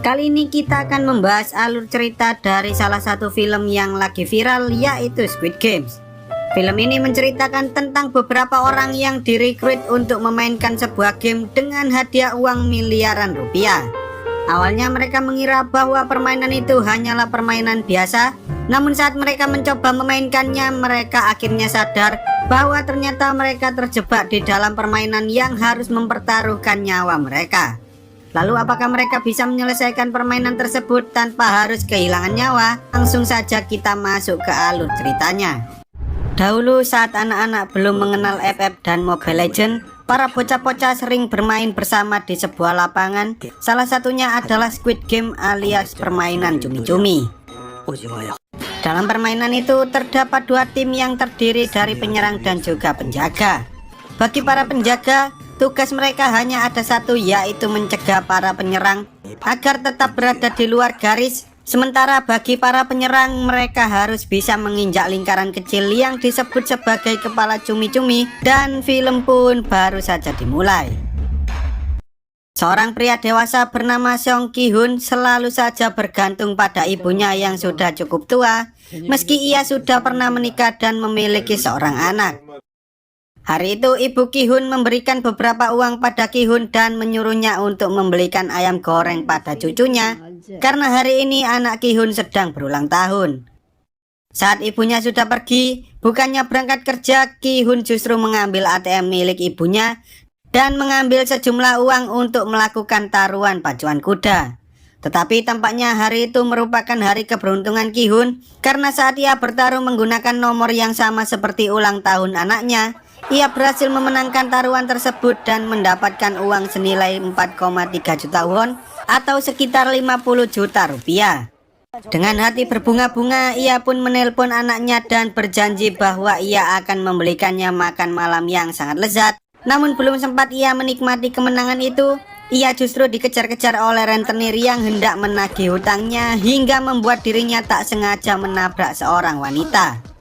Kali ini kita akan membahas alur cerita dari salah satu film yang lagi viral, yaitu Squid Games. Film ini menceritakan tentang beberapa orang yang direkrut untuk memainkan sebuah game dengan hadiah uang miliaran rupiah. Awalnya mereka mengira bahwa permainan itu hanyalah permainan biasa, namun saat mereka mencoba memainkannya, mereka akhirnya sadar bahwa ternyata mereka terjebak di dalam permainan yang harus mempertaruhkan nyawa mereka. Lalu apakah mereka bisa menyelesaikan permainan tersebut tanpa harus kehilangan nyawa? Langsung saja kita masuk ke alur ceritanya. Dahulu saat anak-anak belum mengenal FF dan Mobile Legends, para bocah-bocah sering bermain bersama di sebuah lapangan. Salah satunya adalah Squid Game alias permainan cumi-cumi. Dalam permainan itu terdapat dua tim yang terdiri dari penyerang dan juga penjaga. Bagi para penjaga, tugas mereka hanya ada satu, yaitu mencegah para penyerang agar tetap berada di luar garis. Sementara bagi para penyerang, mereka harus bisa menginjak lingkaran kecil yang disebut sebagai kepala cumi-cumi, dan film pun baru saja dimulai. Seorang pria dewasa bernama Song Ki-hun selalu saja bergantung pada ibunya yang sudah cukup tua, meski ia sudah pernah menikah dan memiliki seorang anak. Hari itu ibu Ki-hun memberikan beberapa uang pada Ki-hun dan menyuruhnya untuk membelikan ayam goreng pada cucunya, karena hari ini anak Ki-hun sedang berulang tahun. Saat ibunya sudah pergi, bukannya berangkat kerja, Ki-hun justru mengambil ATM milik ibunya dan mengambil sejumlah uang untuk melakukan taruhan pacuan kuda. Tetapi tampaknya hari itu merupakan hari keberuntungan Ki-hun, karena saat ia bertarung menggunakan nomor yang sama seperti ulang tahun anaknya, ia berhasil memenangkan taruhan tersebut dan mendapatkan uang senilai 4,3 juta won atau sekitar 50 juta rupiah. Dengan hati berbunga-bunga, ia pun menelpon anaknya dan berjanji bahwa ia akan membelikannya makan malam yang sangat lezat. Namun belum sempat ia menikmati kemenangan itu, ia justru dikejar-kejar oleh rentenir yang hendak menagih hutangnya hingga membuat dirinya tak sengaja menabrak seorang wanita.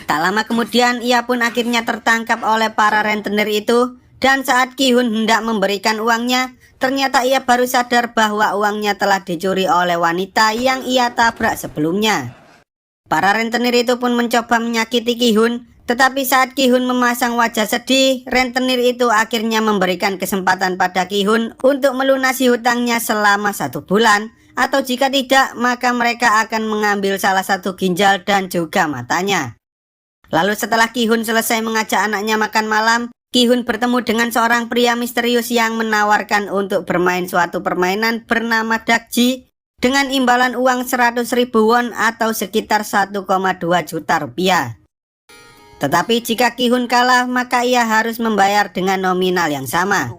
Tak lama kemudian ia pun akhirnya tertangkap oleh para rentenir itu, dan saat Ki-hun hendak memberikan uangnya, ternyata ia baru sadar bahwa uangnya telah dicuri oleh wanita yang ia tabrak sebelumnya. Para rentenir itu pun mencoba menyakiti Ki-hun, tetapi saat Ki-hun memasang wajah sedih, rentenir itu akhirnya memberikan kesempatan pada Ki-hun untuk melunasi hutangnya selama 1 bulan, atau jika tidak maka mereka akan mengambil salah satu ginjal dan juga matanya. Lalu setelah Ki-hun selesai mengajak anaknya makan malam, Ki-hun bertemu dengan seorang pria misterius yang menawarkan untuk bermain suatu permainan bernama Dakji dengan imbalan uang 100.000 won atau sekitar 1,2 juta rupiah. Tetapi jika Ki-hun kalah, maka ia harus membayar dengan nominal yang sama.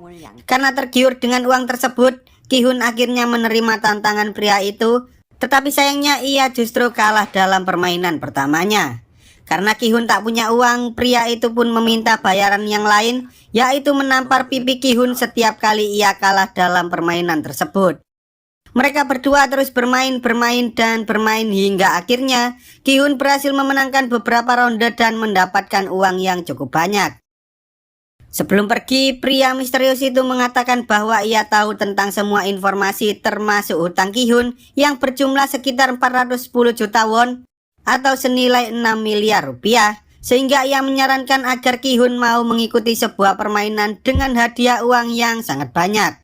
Karena tergiur dengan uang tersebut, Ki-hun akhirnya menerima tantangan pria itu, tetapi sayangnya ia justru kalah dalam permainan pertamanya. Karena Ki-hun tak punya uang, pria itu pun meminta bayaran yang lain, yaitu menampar pipi Ki-hun setiap kali ia kalah dalam permainan tersebut. Mereka berdua terus bermain hingga akhirnya Ki-hun berhasil memenangkan beberapa ronde dan mendapatkan uang yang cukup banyak. Sebelum pergi, pria misterius itu mengatakan bahwa ia tahu tentang semua informasi termasuk hutang Ki-hun yang berjumlah sekitar 410 juta won atau senilai 6 miliar rupiah, sehingga ia menyarankan agar Ki-hun mau mengikuti sebuah permainan dengan hadiah uang yang sangat banyak.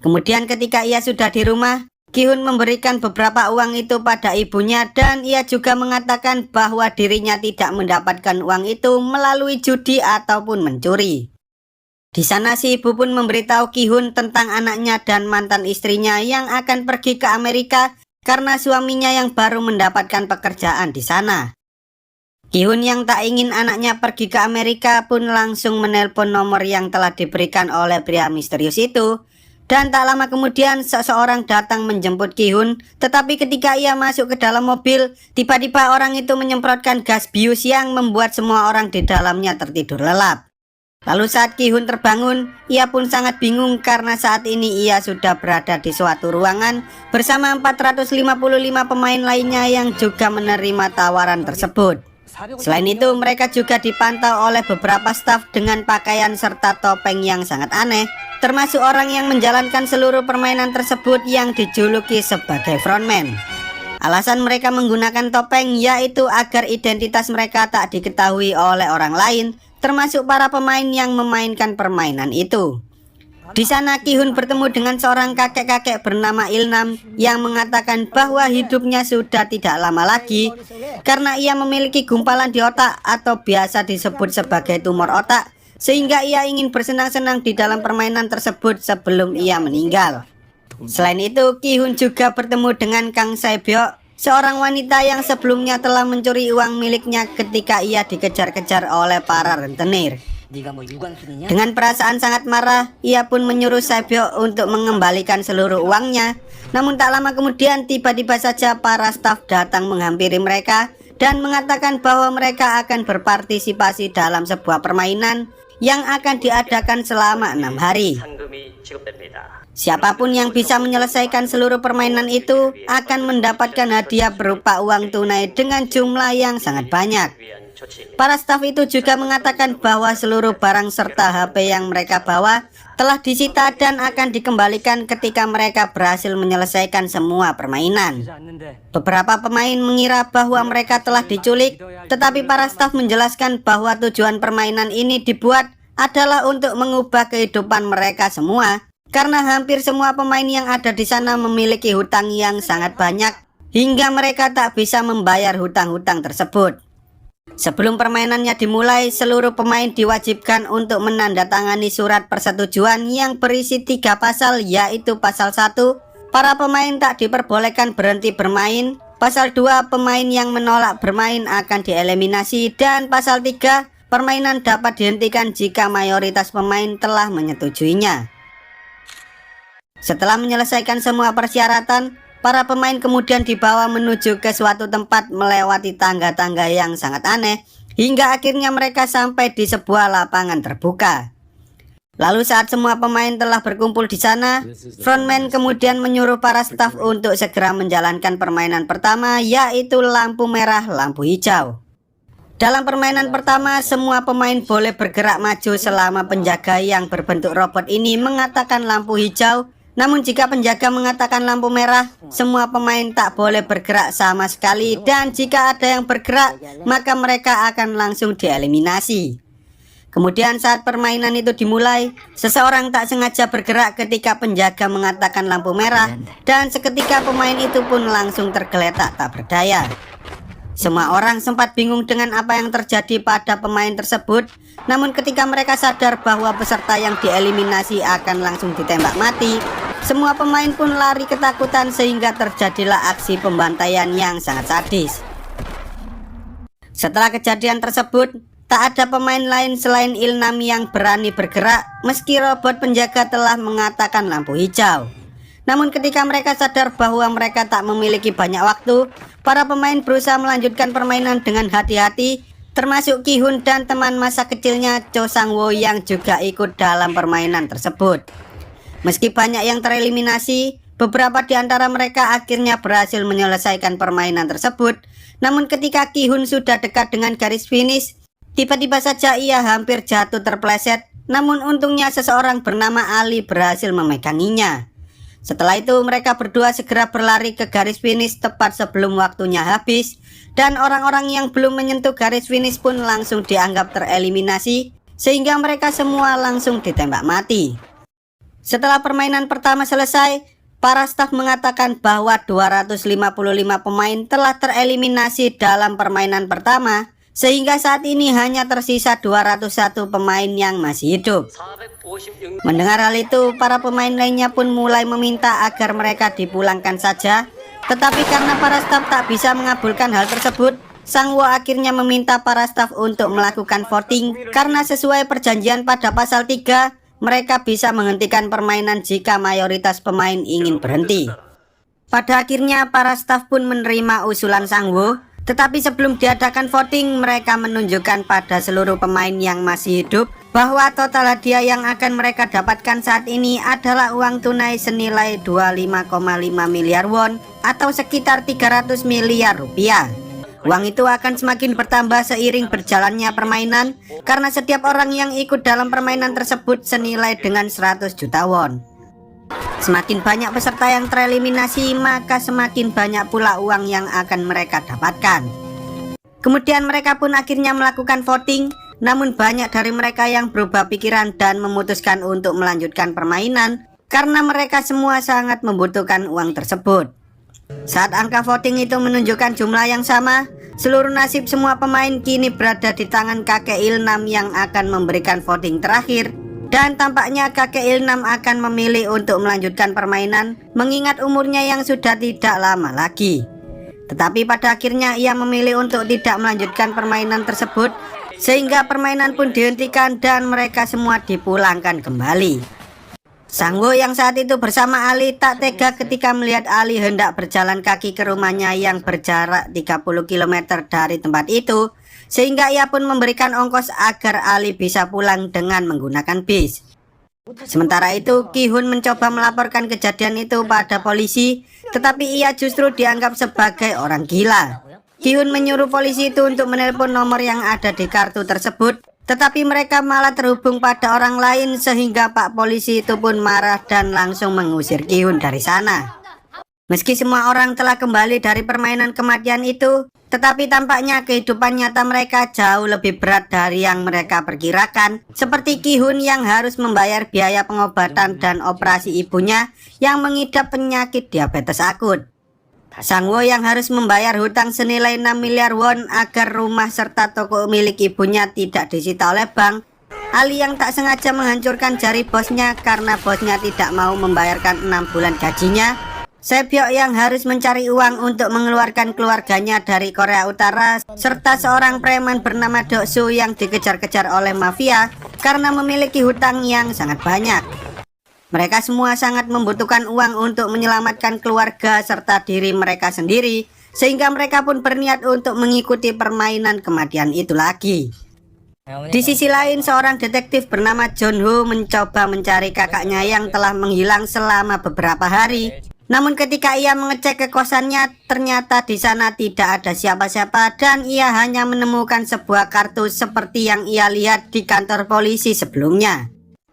Kemudian ketika ia sudah di rumah, Ki-hun memberikan beberapa uang itu pada ibunya dan ia juga mengatakan bahwa dirinya tidak mendapatkan uang itu melalui judi ataupun mencuri. Di sana si ibu pun memberitahu Ki-hun tentang anaknya dan mantan istrinya yang akan pergi ke Amerika karena suaminya yang baru mendapatkan pekerjaan di sana. Ki-hun yang tak ingin anaknya pergi ke Amerika pun langsung menelpon nomor yang telah diberikan oleh pria misterius itu. Dan tak lama kemudian seseorang datang menjemput Ki-hun, tetapi ketika ia masuk ke dalam mobil, tiba-tiba orang itu menyemprotkan gas bius yang membuat semua orang di dalamnya tertidur lelap. Lalu saat Ki-hun terbangun, ia pun sangat bingung karena saat ini ia sudah berada di suatu ruangan bersama 455 pemain lainnya yang juga menerima tawaran tersebut. Selain itu, mereka juga dipantau oleh beberapa staf dengan pakaian serta topeng yang sangat aneh, termasuk orang yang menjalankan seluruh permainan tersebut yang dijuluki sebagai frontman. Alasan mereka menggunakan topeng yaitu agar identitas mereka tak diketahui oleh orang lain, termasuk para pemain yang memainkan permainan itu. Di sana Ki-hun bertemu dengan seorang kakek-kakek bernama Ilnam yang mengatakan bahwa hidupnya sudah tidak lama lagi karena ia memiliki gumpalan di otak atau biasa disebut sebagai tumor otak, sehingga ia ingin bersenang-senang di dalam permainan tersebut sebelum ia meninggal. Selain itu, Ki-hun juga bertemu dengan Kang Sae-byok, seorang wanita yang sebelumnya telah mencuri uang miliknya ketika ia dikejar-kejar oleh para rentenir. Dengan perasaan sangat marah, ia pun menyuruh Sae-byok untuk mengembalikan seluruh uangnya. Namun tak lama kemudian tiba-tiba saja para staf datang menghampiri mereka dan mengatakan bahwa mereka akan berpartisipasi dalam sebuah permainan yang akan diadakan selama 6 hari. Siapapun yang bisa menyelesaikan seluruh permainan itu akan mendapatkan hadiah berupa uang tunai dengan jumlah yang sangat banyak. Para staf itu juga mengatakan bahwa seluruh barang serta HP yang mereka bawa telah disita dan akan dikembalikan ketika mereka berhasil menyelesaikan semua permainan. Beberapa pemain mengira bahwa mereka telah diculik, tetapi para staf menjelaskan bahwa tujuan permainan ini dibuat adalah untuk mengubah kehidupan mereka semua, karena hampir semua pemain yang ada di sana memiliki hutang yang sangat banyak hingga mereka tak bisa membayar hutang-hutang tersebut. Sebelum permainannya dimulai, seluruh pemain diwajibkan untuk menandatangani surat persetujuan yang berisi 3 pasal, yaitu pasal 1, para pemain tak diperbolehkan berhenti bermain, pasal 2, pemain yang menolak bermain akan dieliminasi, dan pasal 3, permainan dapat dihentikan jika mayoritas pemain telah menyetujuinya. Setelah menyelesaikan semua persyaratan, para pemain kemudian dibawa menuju ke suatu tempat melewati tangga-tangga yang sangat aneh, hingga akhirnya mereka sampai di sebuah lapangan terbuka. Lalu saat semua pemain telah berkumpul di sana, frontman kemudian menyuruh para staf untuk segera menjalankan permainan pertama, yaitu lampu merah, lampu hijau. Dalam permainan pertama, semua pemain boleh bergerak maju selama penjaga yang berbentuk robot ini mengatakan lampu hijau. Namun jika penjaga mengatakan lampu merah, semua pemain tak boleh bergerak sama sekali, dan jika ada yang bergerak, maka mereka akan langsung dieliminasi. Kemudian saat permainan itu dimulai, seseorang tak sengaja bergerak ketika penjaga mengatakan lampu merah, dan seketika pemain itu pun langsung tergeletak tak berdaya. Semua orang sempat bingung dengan apa yang terjadi pada pemain tersebut. Namun ketika mereka sadar bahwa peserta yang dieliminasi akan langsung ditembak mati, semua pemain pun lari ketakutan sehingga terjadilah aksi pembantaian yang sangat sadis. Setelah kejadian tersebut, tak ada pemain lain selain Ilnam yang berani bergerak meski robot penjaga telah mengatakan lampu hijau. Namun ketika mereka sadar bahwa mereka tak memiliki banyak waktu, para pemain berusaha melanjutkan permainan dengan hati-hati, termasuk Ki-hun dan teman masa kecilnya Cho Sang-woo yang juga ikut dalam permainan tersebut. Meski banyak yang tereliminasi, beberapa di antara mereka akhirnya berhasil menyelesaikan permainan tersebut. Namun ketika Ki-hun sudah dekat dengan garis finish, tiba-tiba saja ia hampir jatuh terpeleset. Namun untungnya seseorang bernama Ali berhasil memeganginya. Setelah itu mereka berdua segera berlari ke garis finish tepat sebelum waktunya habis, dan orang-orang yang belum menyentuh garis finish pun langsung dianggap tereliminasi, sehingga mereka semua langsung ditembak mati. Setelah permainan pertama selesai, para staf mengatakan bahwa 255 pemain telah tereliminasi dalam permainan pertama, sehingga saat ini hanya tersisa 201 pemain yang masih hidup. Mendengar hal itu, para pemain lainnya pun mulai meminta agar mereka dipulangkan saja. Tetapi karena para staf tak bisa mengabulkan hal tersebut, Sang-woo akhirnya meminta para staf untuk melakukan voting, karena sesuai perjanjian pada pasal 3, mereka bisa menghentikan permainan jika mayoritas pemain ingin berhenti. Pada akhirnya para staf pun menerima usulan Sang-woo. Tetapi sebelum diadakan voting, mereka menunjukkan pada seluruh pemain yang masih hidup bahwa total hadiah yang akan mereka dapatkan saat ini adalah uang tunai senilai 25,5 miliar won atau sekitar 300 miliar rupiah. Uang itu akan semakin bertambah seiring berjalannya permainan, karena setiap orang yang ikut dalam permainan tersebut senilai dengan 100 juta won. Semakin banyak peserta yang tereliminasi, maka semakin banyak pula uang yang akan mereka dapatkan. Kemudian mereka pun akhirnya melakukan voting, namun banyak dari mereka yang berubah pikiran dan memutuskan untuk melanjutkan permainan karena mereka semua sangat membutuhkan uang tersebut. Saat angka voting itu menunjukkan jumlah yang sama, seluruh nasib semua pemain kini berada di tangan kakek Ilnam yang akan memberikan voting terakhir. Dan tampaknya kakek Ilnam akan memilih untuk melanjutkan permainan mengingat umurnya yang sudah tidak lama lagi. Tetapi pada akhirnya ia memilih untuk tidak melanjutkan permainan tersebut, sehingga permainan pun dihentikan dan mereka semua dipulangkan kembali. Sangwoo yang saat itu bersama Ali tak tega ketika melihat Ali hendak berjalan kaki ke rumahnya yang berjarak 30 km dari tempat itu, sehingga ia pun memberikan ongkos agar Ali bisa pulang dengan menggunakan bis. Sementara itu, Ki-hun mencoba melaporkan kejadian itu pada polisi, tetapi ia justru dianggap sebagai orang gila. Ki-hun menyuruh polisi itu untuk menelpon nomor yang ada di kartu tersebut, tetapi mereka malah terhubung pada orang lain sehingga Pak Polisi itu pun marah dan langsung mengusir Ki-hun dari sana. Meski semua orang telah kembali dari permainan kematian itu, tetapi tampaknya kehidupan nyata mereka jauh lebih berat dari yang mereka perkirakan, seperti Ki-hun yang harus membayar biaya pengobatan dan operasi ibunya yang mengidap penyakit diabetes akut. Sangwoo yang harus membayar hutang senilai 6 miliar won agar rumah serta toko milik ibunya tidak disita oleh bank. Ali yang tak sengaja menghancurkan jari bosnya karena bosnya tidak mau membayarkan 6 bulan gajinya. Sebyok yang harus mencari uang untuk mengeluarkan keluarganya dari Korea Utara, serta seorang preman bernama Doksu yang dikejar-kejar oleh mafia karena memiliki hutang yang sangat banyak. Mereka semua sangat membutuhkan uang untuk menyelamatkan keluarga serta diri mereka sendiri, sehingga mereka pun berniat untuk mengikuti permainan kematian itu lagi. Di sisi lain, seorang detektif bernama John-ho mencoba mencari kakaknya yang telah menghilang selama beberapa hari. Namun ketika ia mengecek ke kosannya, ternyata di sana tidak ada siapa-siapa dan ia hanya menemukan sebuah kartu seperti yang ia lihat di kantor polisi sebelumnya.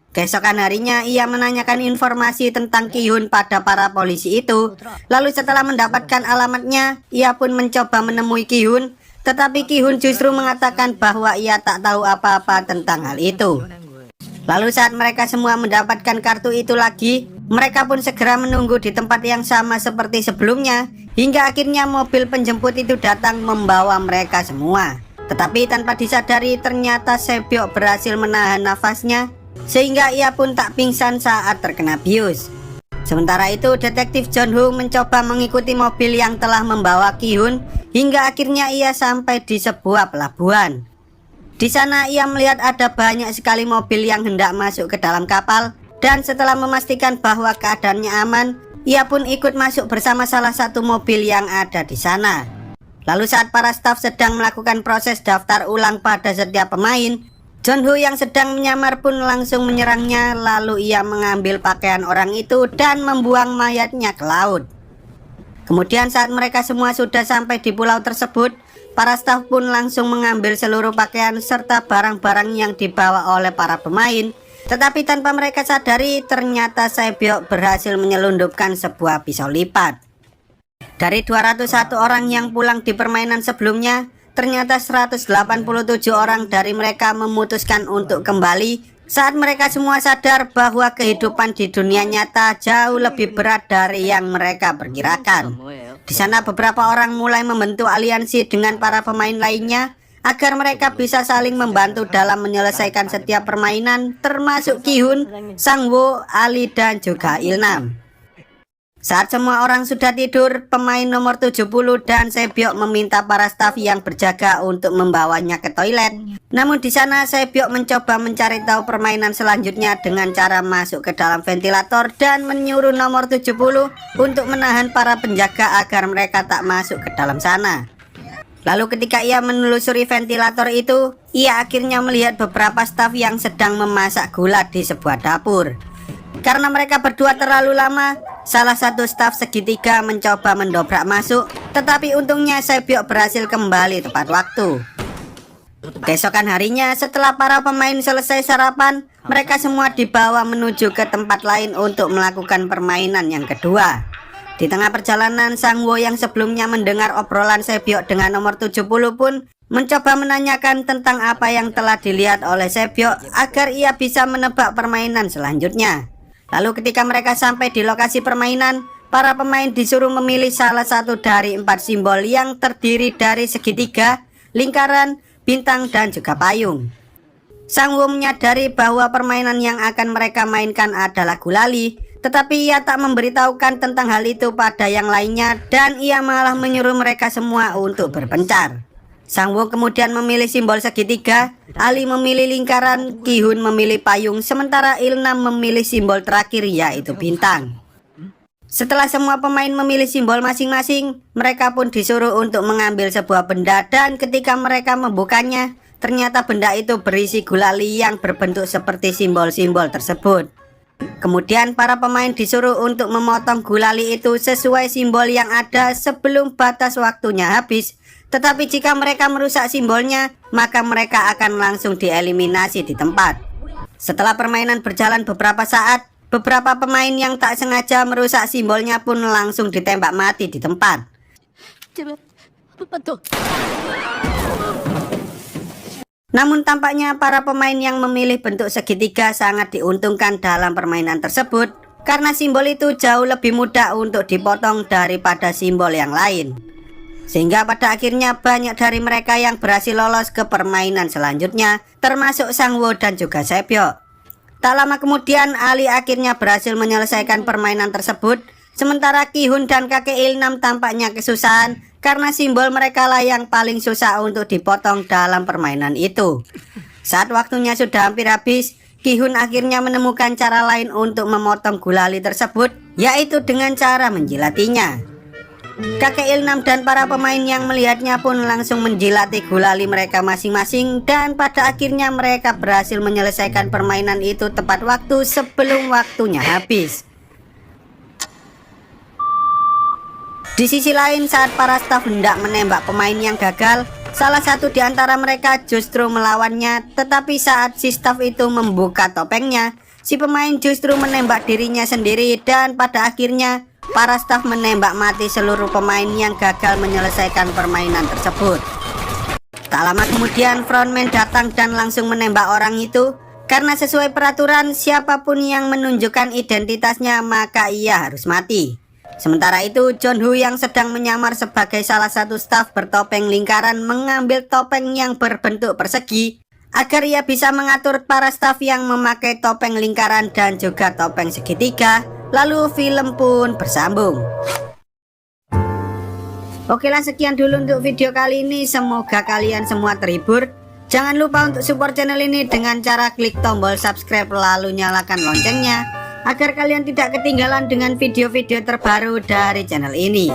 Keesokan harinya ia menanyakan informasi tentang Ki-hun pada para polisi itu. Lalu setelah mendapatkan alamatnya, ia pun mencoba menemui Ki-hun, tetapi Ki-hun justru mengatakan bahwa ia tak tahu apa-apa tentang hal itu. Lalu saat mereka semua mendapatkan kartu itu lagi, mereka pun segera menunggu di tempat yang sama seperti sebelumnya, hingga akhirnya mobil penjemput itu datang membawa mereka semua. Tetapi tanpa disadari ternyata Sebyok berhasil menahan nafasnya, sehingga ia pun tak pingsan saat terkena bius. Sementara itu detektif John-ho mencoba mengikuti mobil yang telah membawa Ki-hun hingga akhirnya ia sampai di sebuah pelabuhan. Di sana ia melihat ada banyak sekali mobil yang hendak masuk ke dalam kapal, dan setelah memastikan bahwa keadaannya aman, ia pun ikut masuk bersama salah satu mobil yang ada di sana. Lalu saat para staf sedang melakukan proses daftar ulang pada setiap pemain, John-ho yang sedang menyamar pun langsung menyerangnya, lalu ia mengambil pakaian orang itu dan membuang mayatnya ke laut. Kemudian saat mereka semua sudah sampai di pulau tersebut, para staf pun langsung mengambil seluruh pakaian serta barang-barang yang dibawa oleh para pemain. Tetapi tanpa mereka sadari, ternyata Sebyok berhasil menyelundupkan sebuah pisau lipat. Dari 201 orang yang pulang di permainan sebelumnya, ternyata 187 orang dari mereka memutuskan untuk kembali saat mereka semua sadar bahwa kehidupan di dunia nyata jauh lebih berat dari yang mereka perkirakan. Di sana beberapa orang mulai membentuk aliansi dengan para pemain lainnya agar mereka bisa saling membantu dalam menyelesaikan setiap permainan, termasuk Ki-hun, Sangwoo, Ali, dan juga Ilnam. Saat semua orang sudah tidur, pemain nomor 70 dan Sebyok meminta para staf yang berjaga untuk membawanya ke toilet. Namun di sana Sebyok mencoba mencari tahu permainan selanjutnya dengan cara masuk ke dalam ventilator dan menyuruh nomor 70 untuk menahan para penjaga agar mereka tak masuk ke dalam sana. Lalu ketika ia menelusuri ventilator itu, ia akhirnya melihat beberapa staf yang sedang memasak gula di sebuah dapur. Karena mereka berdua terlalu lama, salah satu staf segitiga mencoba mendobrak masuk, tetapi untungnya Sebyok berhasil kembali tepat waktu. Keesokan harinya, setelah para pemain selesai sarapan, mereka semua dibawa menuju ke tempat lain untuk melakukan permainan yang kedua. Di tengah perjalanan, Sang-woo yang sebelumnya mendengar obrolan Sebyok dengan nomor 70 pun mencoba menanyakan tentang apa yang telah dilihat oleh Sebyok agar ia bisa menebak permainan selanjutnya. Lalu ketika mereka sampai di lokasi permainan, para pemain disuruh memilih salah satu dari 4 simbol yang terdiri dari segitiga, lingkaran, bintang, dan juga payung. Sang-woo menyadari bahwa permainan yang akan mereka mainkan adalah gulali, tetapi ia tak memberitahukan tentang hal itu pada yang lainnya dan ia malah menyuruh mereka semua untuk berpencar. Sang-woo kemudian memilih simbol segitiga, Ali memilih lingkaran, Ki-hun memilih payung, sementara Il-nam memilih simbol terakhir yaitu bintang. Setelah semua pemain memilih simbol masing-masing, mereka pun disuruh untuk mengambil sebuah benda dan ketika mereka membukanya, ternyata benda itu berisi gulali yang berbentuk seperti simbol-simbol tersebut. Kemudian para pemain disuruh untuk memotong gulali itu sesuai simbol yang ada sebelum batas waktunya habis. Tetapi jika mereka merusak simbolnya, maka mereka akan langsung dieliminasi di tempat. Setelah permainan berjalan beberapa saat, beberapa pemain yang tak sengaja merusak simbolnya pun langsung ditembak mati di tempat. Namun tampaknya para pemain yang memilih bentuk segitiga sangat diuntungkan dalam permainan tersebut karena simbol itu jauh lebih mudah untuk dipotong daripada simbol yang lain. Sehingga pada akhirnya banyak dari mereka yang berhasil lolos ke permainan selanjutnya, termasuk Sang-woo dan juga Sebyok. Tak lama kemudian Ali akhirnya berhasil menyelesaikan permainan tersebut, sementara Ki-hun dan kakek Il-nam tampaknya kesusahan karena simbol mereka lah yang paling susah untuk dipotong dalam permainan itu. Saat waktunya sudah hampir habis, Ki-hun akhirnya menemukan cara lain untuk memotong gulali tersebut, yaitu dengan cara menjilatinya. Kakek Il-nam dan para pemain yang melihatnya pun langsung menjilati gulali mereka masing-masing dan pada akhirnya mereka berhasil menyelesaikan permainan itu tepat waktu sebelum waktunya habis. Di sisi lain, saat para staf hendak menembak pemain yang gagal, salah satu di antara mereka justru melawannya, tetapi saat si staf itu membuka topengnya, si pemain justru menembak dirinya sendiri dan pada akhirnya para staf menembak mati seluruh pemain yang gagal menyelesaikan permainan tersebut. Tak lama kemudian frontman datang dan langsung menembak orang itu, karena sesuai peraturan siapapun yang menunjukkan identitasnya maka ia harus mati. Sementara itu John-woo yang sedang menyamar sebagai salah satu staf bertopeng lingkaran mengambil topeng yang berbentuk persegi agar ia bisa mengatur para staf yang memakai topeng lingkaran dan juga topeng segitiga. Lalu film pun bersambung. Oke lah, sekian dulu untuk video kali ini. Semoga kalian semua terhibur. Jangan lupa untuk support channel ini dengan cara klik tombol subscribe lalu nyalakan loncengnya agar kalian tidak ketinggalan dengan video-video terbaru dari channel ini.